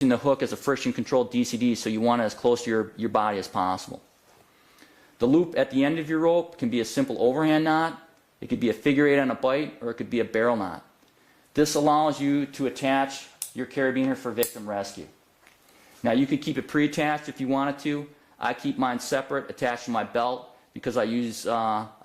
the hook as a friction-controlled DCD, so you want it as close to your body as possible. The loop at the end of your rope can be a simple overhand knot, it could be a figure 8 on a bite, or it could be a barrel knot. This allows you to attach your carabiner for victim rescue. Now you could keep it pre-attached if you wanted to. I keep mine separate, attached to my belt, because I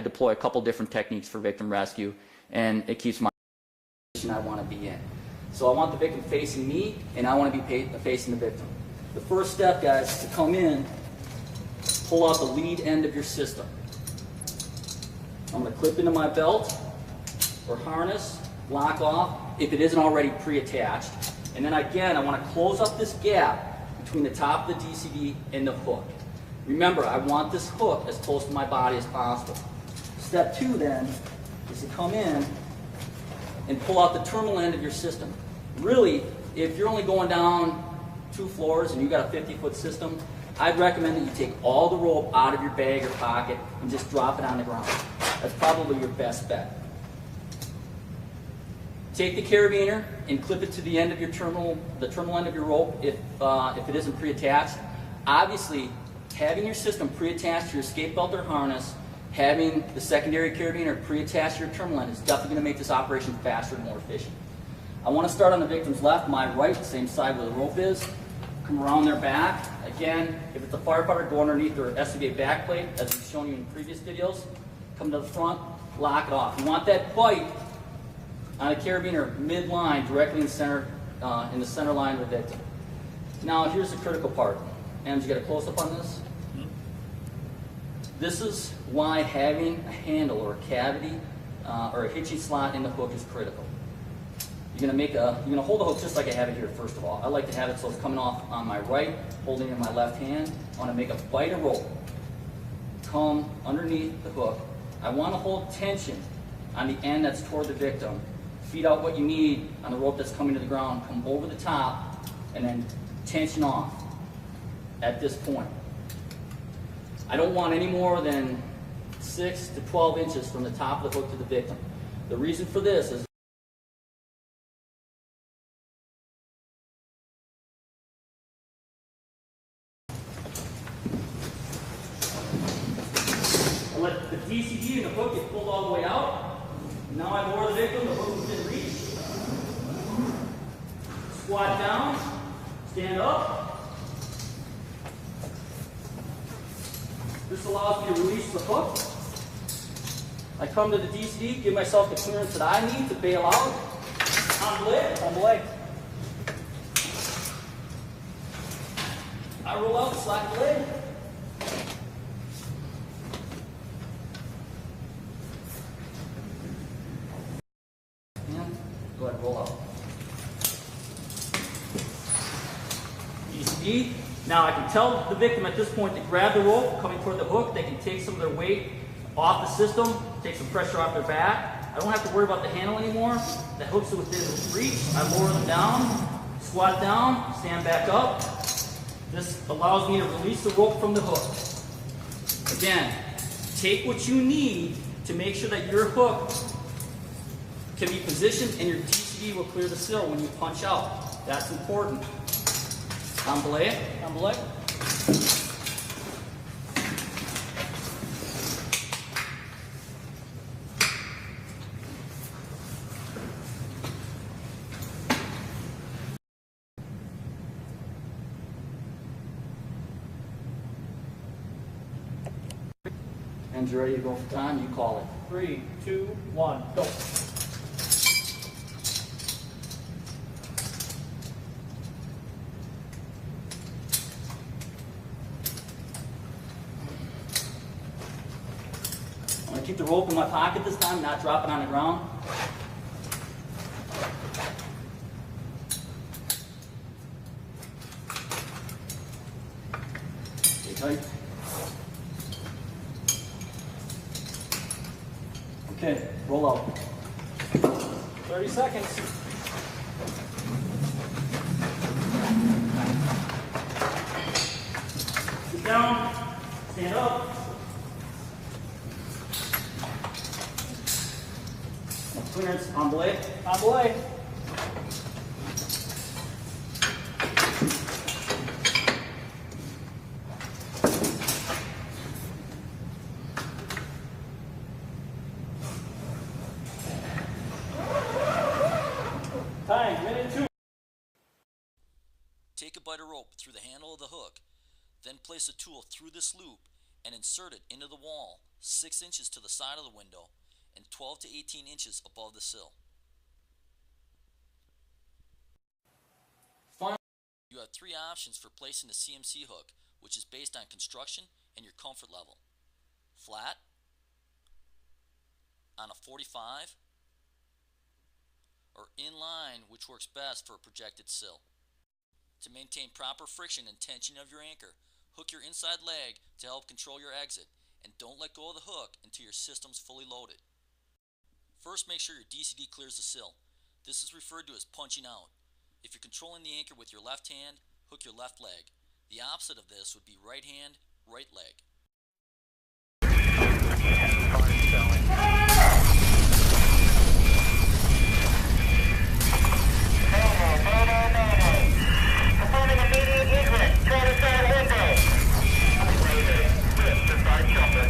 deploy a couple different techniques for victim rescue, and it keeps my position I want to be in. So I want the victim facing me, and I want to be facing the victim. The first step, guys, is to come in, pull out the lead end of your system. I'm going to clip into my belt or harness, lock off, if it isn't already pre-attached. And then again, I want to close up this gap between the top of the DCD and the hook. Remember, I want this hook as close to my body as possible. Step 2 then is to come in and pull out the terminal end of your system. Really, if you're only going down 2 floors and you've got a 50-foot system, I'd recommend that you take all the rope out of your bag or pocket and just drop it on the ground. That's probably your best bet. Take the carabiner and clip it to the end of your terminal end of your rope if it isn't pre-attached. Obviously, having your system pre-attached to your escape belt or harness, having the secondary carabiner pre-attached to your terminal end is definitely going to make this operation faster and more efficient. I want to start on the victim's left, my right, the same side where the rope is. Come around their back. Again, if it's a firefighter, go underneath their SCBA backplate, as we've shown you in previous videos. Come to the front, lock it off. You want that bite on a carabiner mid-line, directly in the center line of the victim. Now, here's the critical part. And you get a close-up on this. This is why having a handle or a cavity or a hitching slot in the hook is critical. You're gonna hold the hook just like I have it here. First of all, I like to have it so it's coming off on my right, holding it in my left hand. I want to make a bite of rope, come underneath the hook. I want to hold tension on the end that's toward the victim. Feed out what you need on the rope that's coming to the ground. Come over the top, and then tension off at this point. I don't want any more than 6 to 12 inches from the top of the hook to the victim. The reason for this is I let the DCD and the hook get pulled all the way out. Now I lower the victim, the hook is within reach. Squat down, stand up. This allows me to release the hook. I come to the DCD, give myself the clearance that I need to bail out. On the leg. I roll out, slack the leg. And go ahead, roll out. DCD. Now I can tell the victim at this point to grab the rope coming toward the hook. They can take some of their weight off the system, take some pressure off their back. I don't have to worry about the handle anymore. The hooks are within reach. I lower them down, squat down, stand back up. This allows me to release the rope from the hook. Again, take what you need to make sure that your hook can be positioned and your DCD will clear the sill when you punch out. That's important. Embelay. And you're ready to go for time, you call it. 3, 2, 1, go. I'm going to keep the rope in my pocket this time, not drop it on the ground. Stay tight. Okay, roll out. 30 seconds. Sit down, stand up. Clearance, embelay. Take a bite of rope through the handle of the hook, then place a tool through this loop and insert it into the wall 6 inches to the side of the window and 12 to 18 inches above the sill. You have 3 options for placing the CMC hook, which is based on construction and your comfort level. Flat, on a 45, or in line, which works best for a projected sill. To maintain proper friction and tension of your anchor, hook your inside leg to help control your exit, and don't let go of the hook until your system's fully loaded. First, make sure your DCD clears the sill. This is referred to as punching out. If you're controlling the anchor with your left hand, hook your left leg. The opposite of this would be right hand, right leg. Performing immediate egress. Try to side window. Flip to side chopper.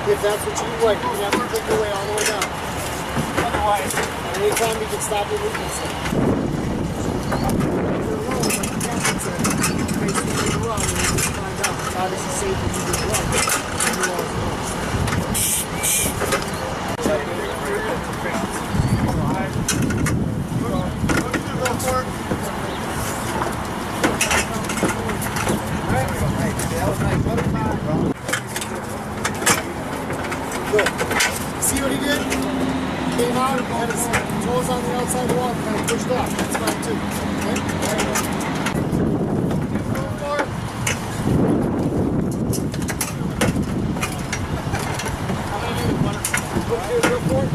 If that's what you like, you have to take your way all the way down. Otherwise, Anytime you can stop your movement. It's obviously safe that you just run. Good. See what he did? Came out and had his toes on the outside wall and kind of pushed off. That's fine too. Okay? Go for it.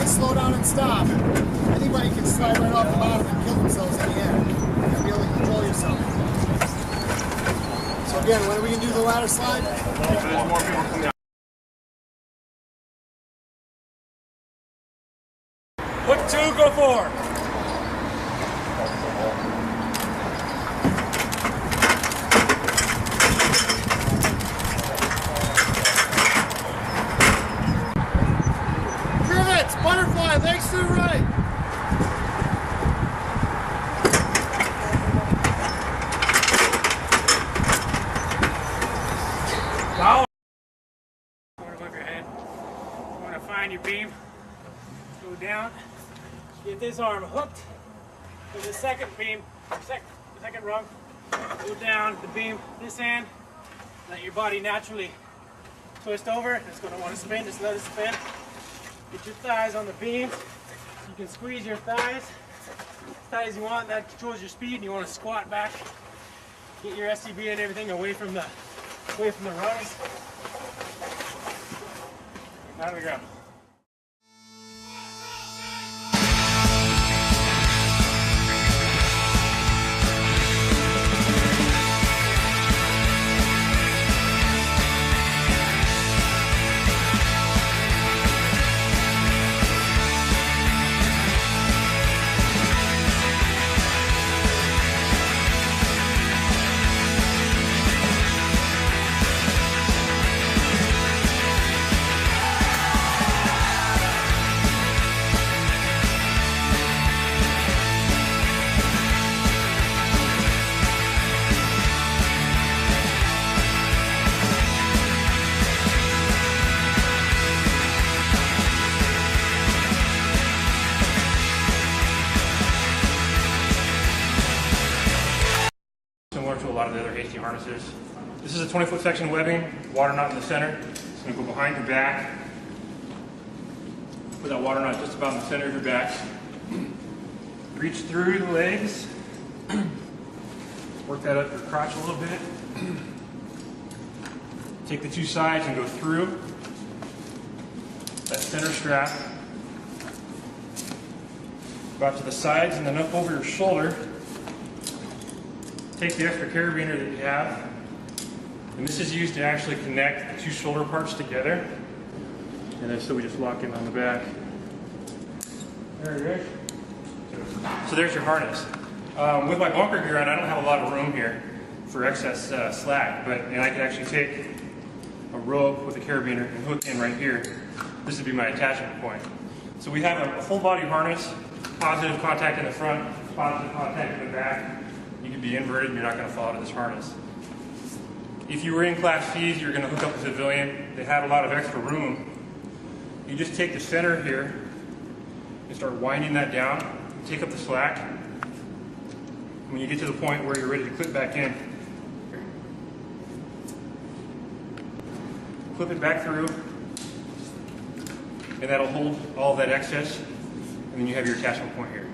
Slow down and stop. Anybody can slide right off the bottom and kill themselves in the end. You have to be able to control yourself. So again, when are we going to do the ladder slide? There's more people coming out. hook 2, go 4. Butterfly, legs to the right. Wow. Corner above your head. You want to find your beam. Go down. Get this arm hooked. So the second beam, second rung, go down the beam this end, let your body naturally twist over. It's going to want to spin, just let it spin. Get your thighs on the beam. You can squeeze your thighs as tight as you want. That controls your speed, and you want to squat back. Get your SCB and everything away from the rungs. Out of the ground. Similar to a lot of the other hasty harnesses. This is a 20-foot section webbing, water knot in the center. It's going to go behind your back. Put that water knot just about in the center of your back. Reach through the legs. Work that up your crotch a little bit. Take the two sides and go through that center strap. Go out to the sides and then up over your shoulder. Take the extra carabiner that you have, and this is used to actually connect the two shoulder parts together. And then so we just lock in on the back. There it is. So there's your harness. With my bunker gear on, I don't have a lot of room here for excess slack, and I can actually take a rope with a carabiner and hook in right here. This would be my attachment point. So we have a full body harness, positive contact in the front, positive contact in the back. You can be inverted and you're not going to fall out of this harness. If you were in Class C's, you're going to hook up a civilian. They have a lot of extra room. You just take the center here and start winding that down. Take up the slack. When you get to the point where you're ready to clip back in, clip it back through, and that'll hold all of that excess, and then you have your attachment point here.